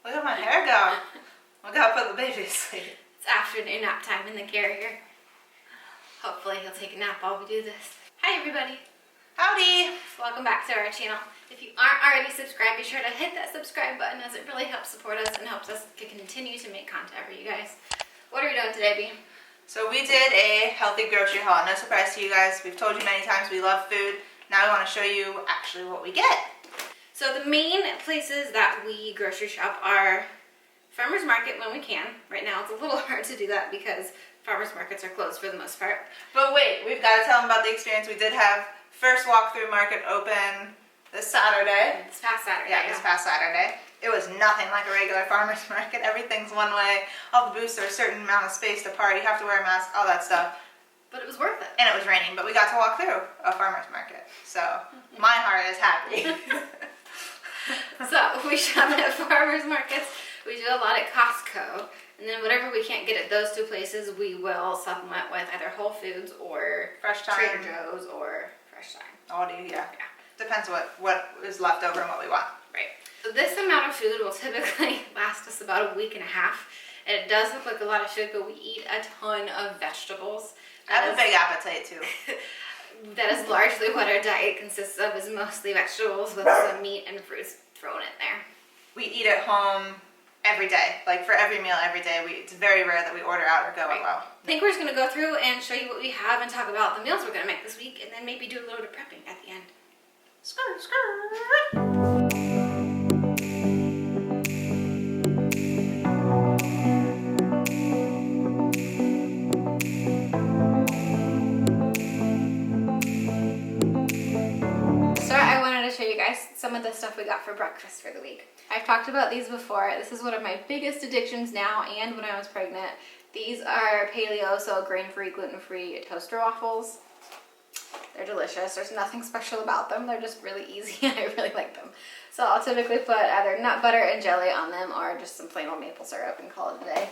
Look at my hair go. I gotta put the baby to sleep. It's afternoon nap time in the carrier. Hopefully he'll take a nap while we do this. Hi everybody. Howdy. Welcome back to our channel. If you aren't already subscribed, be sure to hit that subscribe button as it really helps support us and helps us to continue to make content for you guys. What are we doing today, Bea? So we did a healthy grocery haul. No surprise to you guys. We've told you many times we love food. Now we want to show you actually what we get. So the main places that we grocery shop are farmers market when we can. Right now it's a little hard to do that because farmers markets are closed for the most part. But wait, we've got to tell them about the experience. We did have first walkthrough market open this Saturday. This past Saturday. Yeah, this past Saturday. It was nothing like a regular farmer's market. Everything's one way. All the booths are a certain amount of space to park. You have to wear a mask, all that stuff. But it was worth it. And it was raining, but we got to walk through a farmer's market. So my heart is happy. So we shop at farmers markets. We do a lot at Costco. And then whatever we can't get at those two places, we will supplement with either Whole Foods or Fresh Time. Trader Joe's or Fresh Time. Aldi, yeah. Depends what is left over and what we want. Right. So this amount of food will typically last us about a week and a half. And it does look like a lot of food, but we eat a ton of vegetables. I have a big appetite too. That is largely what our diet consists of, is mostly vegetables with some meat and fruits thrown in there. We eat at home every day. Like for every meal every day. It's very rare that we order out or go out well. I think we're just going to go through and show you what we have and talk about the meals we're going to make this week, and then maybe do a little bit of prepping at the end. Skirt, skirt. Some of the stuff we got for breakfast for the week. I've talked about these before. This is one of my biggest addictions now and when I was pregnant. These are paleo, so grain-free, gluten-free toaster waffles. They're delicious. There's nothing special about them. They're just really easy and I really like them. So I'll typically put either nut butter and jelly on them or just some plain old maple syrup and call it a day.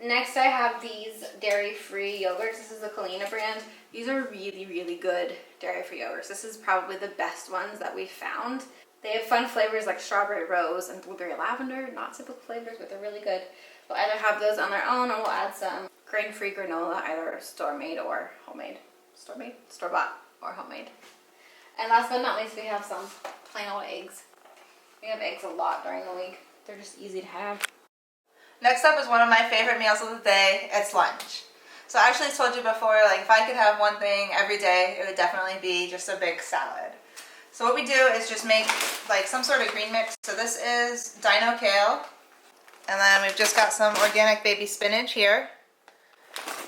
Next I have these dairy-free yogurts. This is the Kalina brand. These are really, really good dairy-free yogurts. This is probably the best ones that we've found. They have fun flavors like strawberry rose and blueberry lavender. Not typical flavors, but they're really good. We'll either have those on their own or we'll add some grain-free granola, either store-made or homemade. Store-made? Store-bought or homemade. And last but not least, we have some plain old eggs. We have eggs a lot during the week. They're just easy to have. Next up is one of my favorite meals of the day. It's lunch. So I actually told you before, like if I could have one thing every day, it would definitely be just a big salad. So what we do is just make like some sort of green mix. So this is dino kale. And then we've just got some organic baby spinach here.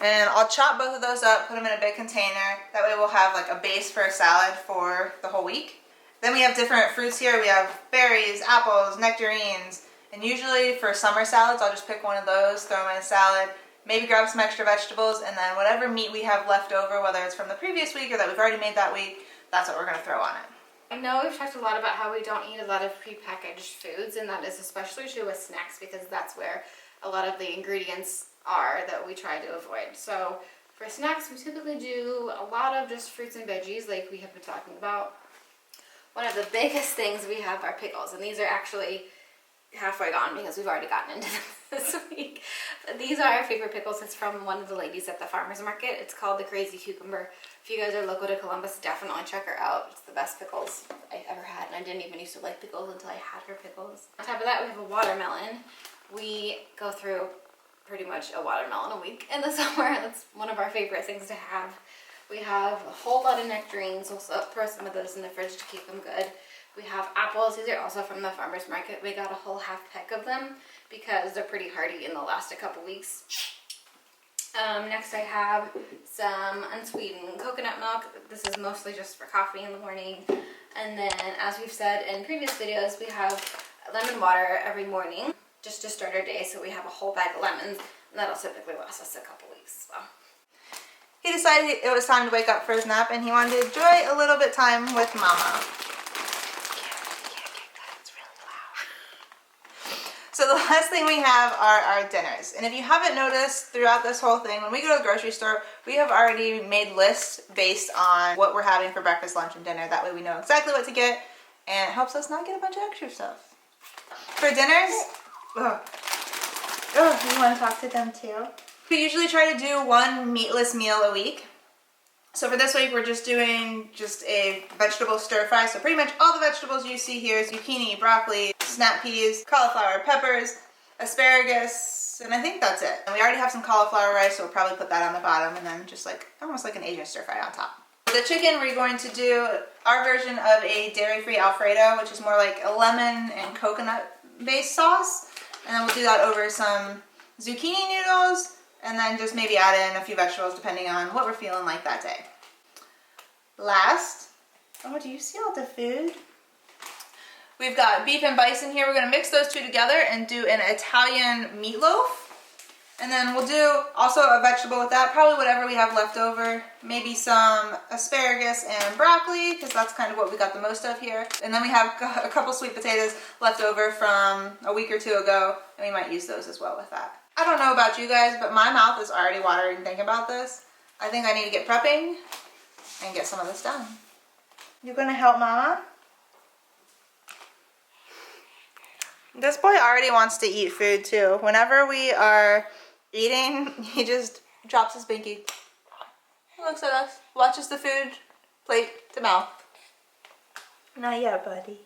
And I'll chop both of those up, put them in a big container. That way we'll have like a base for a salad for the whole week. Then we have different fruits here. We have berries, apples, nectarines. And usually for summer salads, I'll just pick one of those, throw them in a salad, maybe grab some extra vegetables, and then whatever meat we have left over, whether it's from the previous week or that we've already made that week, that's what we're going to throw on it. I know we've talked a lot about how we don't eat a lot of prepackaged foods, and that is especially true with snacks because that's where a lot of the ingredients are that we try to avoid. So for snacks, we typically do a lot of just fruits and veggies like we have been talking about. One of the biggest things we have are pickles, and these are actually halfway gone because we've already gotten into them this week. But these are our favorite pickles. It's from one of the ladies at the farmer's market. It's called the Crazy Cucumber. If you guys are local to Columbus, definitely check her out. It's the best pickles I ever had, and I didn't even used to like pickles until I had her pickles. On top of that, we have a watermelon. We go through pretty much a watermelon a week in the summer. That's one of our favorite things to have. We have a whole lot of nectarines. We'll throw some of those in the fridge to keep them good. We have apples. These are also from the farmer's market. We got a whole half peck of them because they're pretty hardy and they'll last a couple weeks. Next I have some unsweetened coconut milk. This is mostly just for coffee in the morning. And then, as we've said in previous videos, we have lemon water every morning just to start our day. So we have a whole bag of lemons, and that'll typically last us a couple weeks as well. He decided it was time to wake up for his nap and he wanted to enjoy a little bit time with Mama. So the last thing we have are our dinners. And if you haven't noticed throughout this whole thing, when we go to the grocery store, we have already made lists based on what we're having for breakfast, lunch, and dinner. That way we know exactly what to get, and it helps us not get a bunch of extra stuff. for dinners? Oh, you want to talk to them too? We usually try to do one meatless meal a week. So for this week, we're just doing a vegetable stir fry. So pretty much all the vegetables you see here: zucchini, broccoli, snap peas, cauliflower, peppers, asparagus, and I think that's it. And we already have some cauliflower rice, so we'll probably put that on the bottom, and then just like almost like an Asian stir fry on top. For the chicken, we're going to do our version of a dairy-free Alfredo, which is more like a lemon and coconut-based sauce. And then we'll do that over some zucchini noodles, and then just maybe add in a few vegetables depending on what we're feeling like that day. Last, oh, do you see all the food? We've got beef and bison here. We're gonna mix those two together and do an Italian meatloaf. And then we'll do also a vegetable with that, probably whatever we have left over. Maybe some asparagus and broccoli, because that's kind of what we got the most of here. And then we have a couple sweet potatoes left over from a week or two ago, and we might use those as well with that. I don't know about you guys, but my mouth is already watering thinking about this. I think I need to get prepping and get some of this done. You gonna help Mama? This boy already wants to eat food too. Whenever we are eating, he just drops his binky. He looks at us, watches the food, plate to mouth. Not yet, buddy.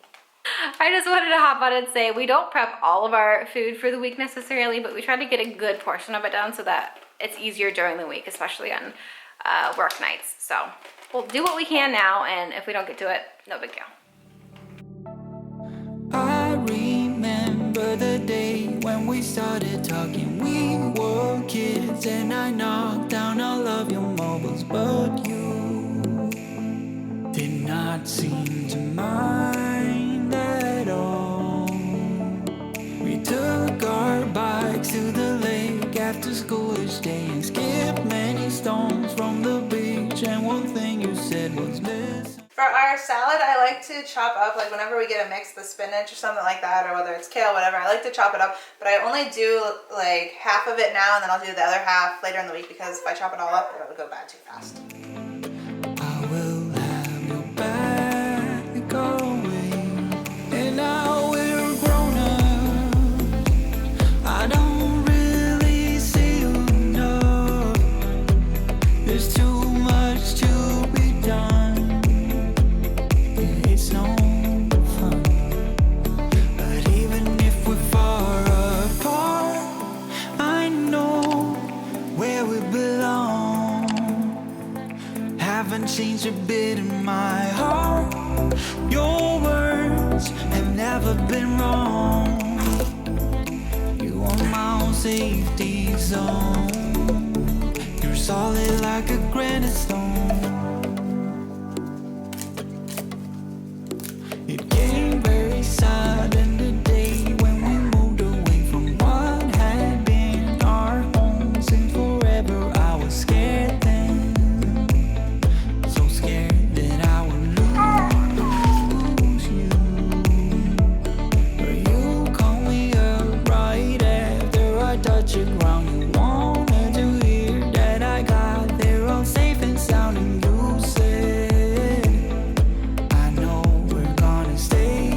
I just wanted to hop on and say we don't prep all of our food for the week necessarily, but we try to get a good portion of it done so that it's easier during the week, especially on work nights. So we'll do what we can now, and if we don't get to it, no big deal. I remember the day when we started talking. We were kids and I knocked down all of your mobiles, but you did not seem to mind at all. We took our bikes to the lake after school each day and skipped many stones from the beach, and one thing you said was this. For our salad, I like to chop up, like whenever we get a mix, the spinach or something like that, or whether it's kale, whatever, I like to chop it up, but I only do like half of it now, and then I'll do the other half later in the week, because if I chop it all up, it'll go bad too fast. I will have your back away, and now we're grown up. I don't really see you enough. There's too much to be done. It's no fun, but even if we're far apart, I know where we belong. Haven't changed a bit in my heart. Your words have never been wrong. You are my own safety zone. You're solid like a granite stone. It came very sudden the day when we moved away from what had been our home since forever. I was scared then, so scared that I would lose you. But you called me up right after I touched the ground. You wanted to hear that I got there all safe and sound, and you said, I know we're gonna stay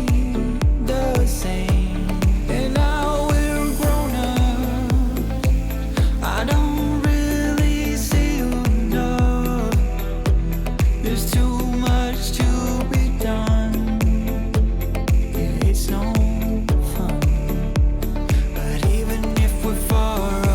the same. And now we're grown up. I don't really see you enough. There's too much to be done. Yeah, it's no fun, but even if we're far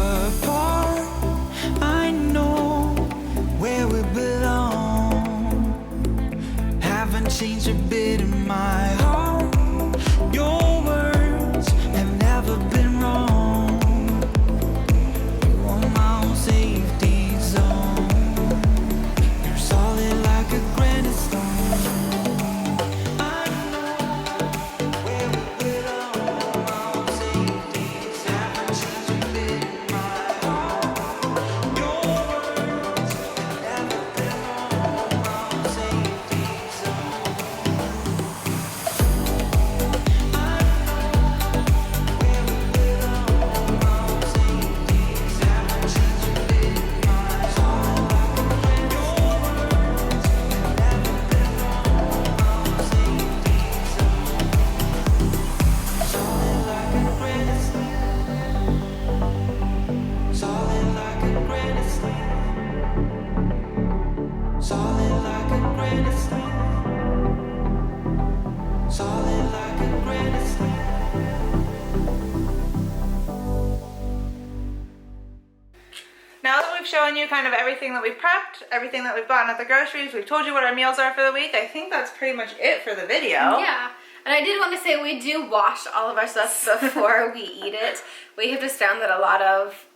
we've shown you kind of everything that we've prepped, everything that we've gotten at the groceries. We've told you what our meals are for the week. I think that's pretty much it for the video. Yeah. And I did want to say we do wash all of our stuff before we eat it. We have just found that a lot of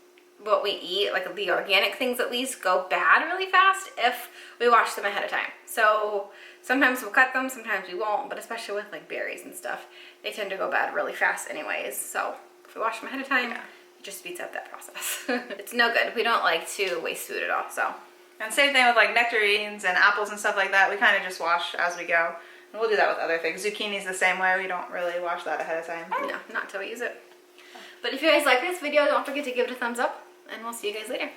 what we eat, like the organic things at least, go bad really fast if we wash them ahead of time. So sometimes we'll cut them, sometimes we won't, but especially with like berries and stuff, they tend to go bad really fast anyways. So if we wash them ahead of time, it just speeds up that process. It's no good. We don't like to waste food at all, so. And same thing with like nectarines and apples and stuff like that. We kind of just wash as we go. And we'll do that with other things. Zucchini's the same way. We don't really wash that ahead of time. No, not till we use it. But if you guys like this video, don't forget to give it a thumbs up, and we'll see you guys later.